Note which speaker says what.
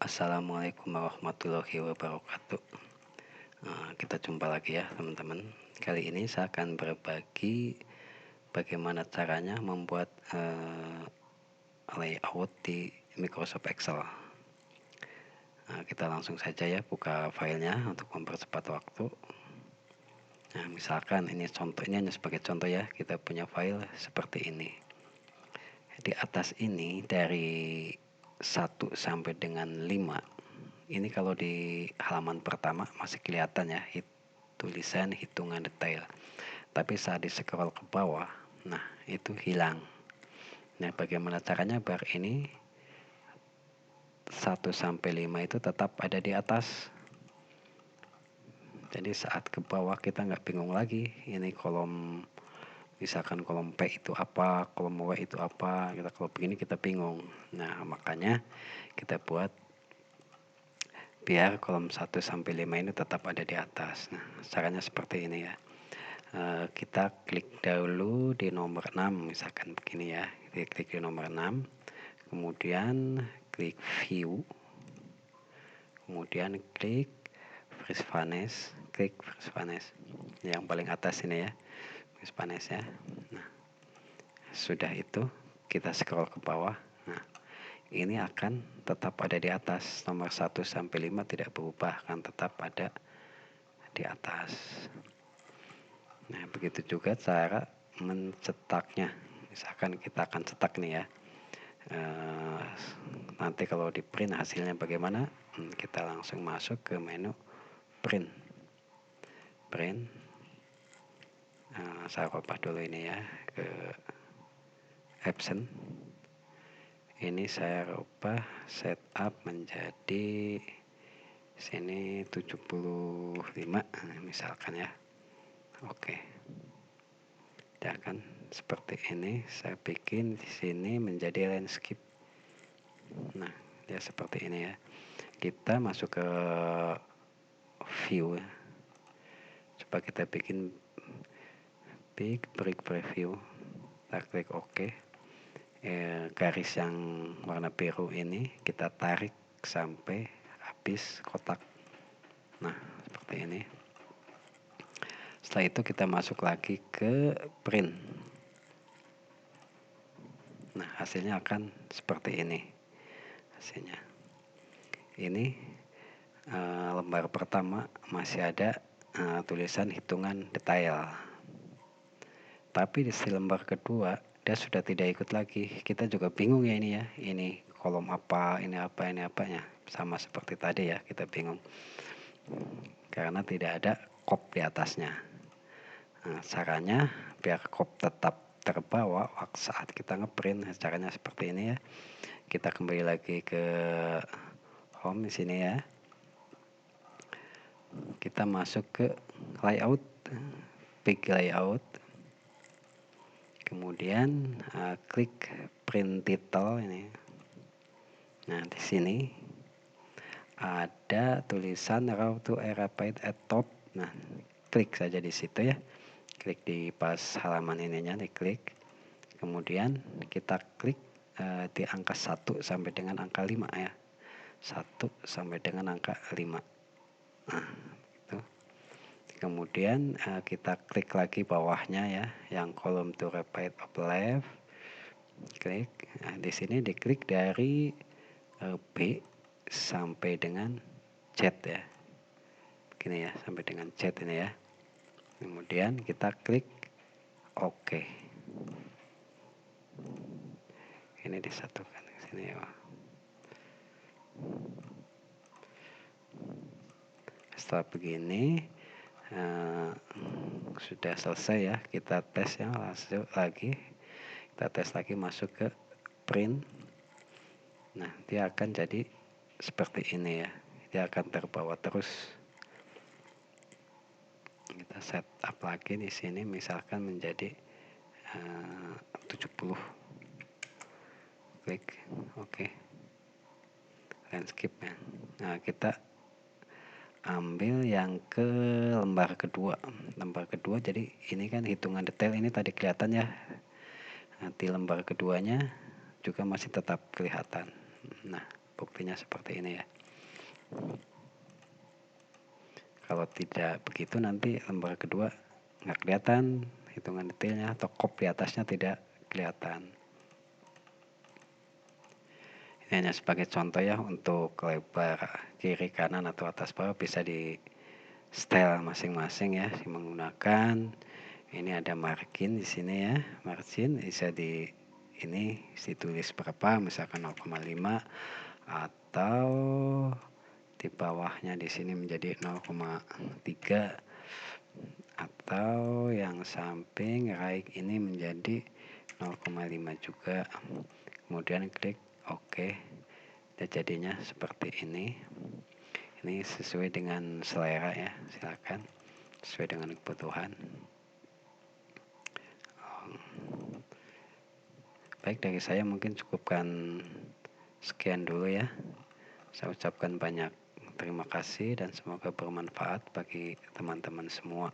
Speaker 1: Assalamualaikum warahmatullahi wabarakatuh. Kita jumpa lagi ya teman-teman. Kali ini saya akan berbagi bagaimana caranya membuat layout di Microsoft Excel. Kita langsung saja ya buka filenya untuk mempercepat waktu. Nah, misalkan ini contohnya hanya sebagai contoh ya, kita punya file seperti ini. Di atas ini dari 1 sampai dengan 5. Ini kalau di halaman pertama masih kelihatan ya tulisan hitungan detail. Tapi saat di scroll ke bawah, nah itu hilang. Nah, bagaimana caranya biar ini 1 sampai 5 itu tetap ada di atas. Jadi saat ke bawah kita nggak bingung lagi. Ini kolom, misalkan kolom P itu apa, kolom W itu apa. Kalau begini kita bingung. Nah, makanya kita buat biar kolom 1 sampai 5 ini tetap ada di atas. Nah, caranya seperti ini ya. Kita klik dahulu di nomor 6, misalkan begini ya. Kita klik di nomor 6, kemudian klik view, kemudian klik freeze vanish yang paling atas ini ya, freeze vanish ya. Nah, sudah itu kita scroll ke bawah. Nah, ini akan tetap ada di atas. Nomor 1 sampai 5 tidak berubah, akan tetap ada di atas. Nah, begitu juga cara mencetaknya. Misalkan kita akan cetak nih ya. Nanti kalau di print hasilnya bagaimana? Kita langsung masuk ke menu print. Saya ubah dulu ini ya ke absent. Ini saya ubah setup menjadi sini 75 misalkan ya. Oke. Ya kan seperti ini saya bikin di sini menjadi landscape. Nah, ya seperti ini ya. Kita masuk ke view ya. Coba kita bikin big break preview. Kita klik OK. Garis yang warna biru ini kita tarik sampai habis kotak. Nah, seperti ini. Setelah itu kita masuk lagi ke print. Nah, hasilnya akan seperti ini. Hasilnya. Ini lembar pertama masih ada tulisan hitungan detail. Tapi di lembar kedua dia sudah tidak ikut lagi. Kita juga bingung ya ini ya. Ini kolom apa, ini apa, ini apanya. Sama seperti tadi ya, kita bingung. Karena tidak ada kop di atasnya. Nah, caranya biar kop tetap terbawa waktu saat kita ngeprint, caranya seperti ini ya. Kita kembali lagi ke home di sini ya. Kita masuk ke layout, big layout. Kemudian klik print title ini. Nah, di sini ada tulisan raw to erapite at top. Nah, klik saja di situ ya. Klik di pas halaman ininya, diklik. Kemudian kita klik di angka 1 sampai dengan angka 5 ya. 1 sampai dengan angka 5. Nah, itu. Kemudian kita klik lagi bawahnya ya, yang kolom to right of left. Klik. Nah, di sini diklik dari B sampai dengan Z ya. Begini ya, sampai dengan Z ini ya. Kemudian kita klik OK. Ini disatukan di sini ya. Setelah begini sudah selesai ya, kita tes ya, langsung lagi kita tes lagi, masuk ke print. Nah, dia akan jadi seperti ini ya, dia akan terbawa terus. Kita setup lagi di sini, misalkan menjadi 70. Klik OK. Landscape ya. Nah, kita ambil yang ke lembar kedua. Jadi ini kan hitungan detail ini tadi kelihatan ya. Nanti lembar keduanya juga masih tetap kelihatan. Nah, buktinya seperti ini ya. Kalau tidak begitu nanti lembar kedua nggak kelihatan hitungan detailnya atau kop di atasnya tidak kelihatan. Ini hanya sebagai contoh ya, untuk lebar kiri kanan atau atas bawah bisa di style masing-masing ya, menggunakan ini ada margin di sini ya, margin bisa ini ditulis berapa, misalkan 0,5 atau di bawahnya di sini menjadi 0,3 atau yang samping right ini menjadi 0,5 juga. Kemudian klik OK. Dan jadinya seperti ini. Ini sesuai dengan selera ya, silakan sesuai dengan kebutuhan. Baik, dari saya mungkin cukupkan sekian dulu ya. Saya ucapkan banyak terima kasih dan semoga bermanfaat bagi teman-teman semua.